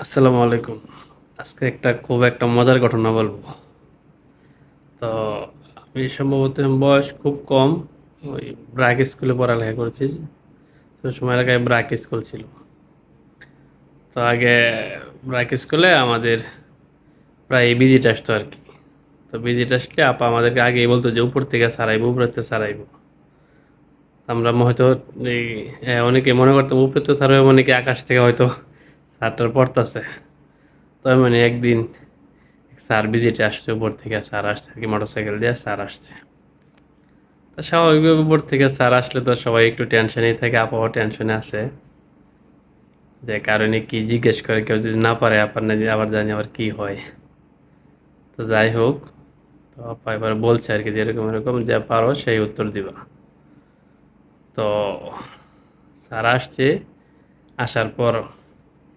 আসসালামু আলাইকুম। আজকে খুব একটা মজার ঘটনা বলবো। তো আমি সম্ভবত বয়স খুব কম। ওই ব্র্যাক স্কুলে পড়ালেখা করেছি। তো সময় এলাকায় ব্র্যাক স্কুল ছিল। তো আগে ব্র্যাক স্কুলে আমাদের প্রায় ভিজিট আসতো আর কি। তো ভিজিট আসলে আপা আমাদেরকে আগেই বলতো যে উপর থেকে ছাড়াইবো, উপরেতে ছাড়াইবো। আমরা হয়তো এই অনেকে মনে করতাম উপরেতে ছাড়াইবো মানে কি আকাশ থেকে হয়তো ছাড়টার পড়তাছে। তো মানে একদিন স্যার ভিজিটে আসছে, উপর থেকে স্যার আসছে আর কি, মোটরসাইকেল দিয়ে স্যার আসছে। তো স্বাভাবিকভাবে উপর থেকে স্যার আসলে তো সবাই একটু টেনশনেই থাকে, আপাও টেনশনে আছে যে কারণে কি জিজ্ঞেস করে, কেউ যদি না পারে আপার না আবার জানি আবার কি হয়। তো যাই হোক, তো আপা এবার বলছে আর কি যে এরকম এরকম, যে পারো সেই উত্তর দিবা। তো স্যার আসছে, আসার পর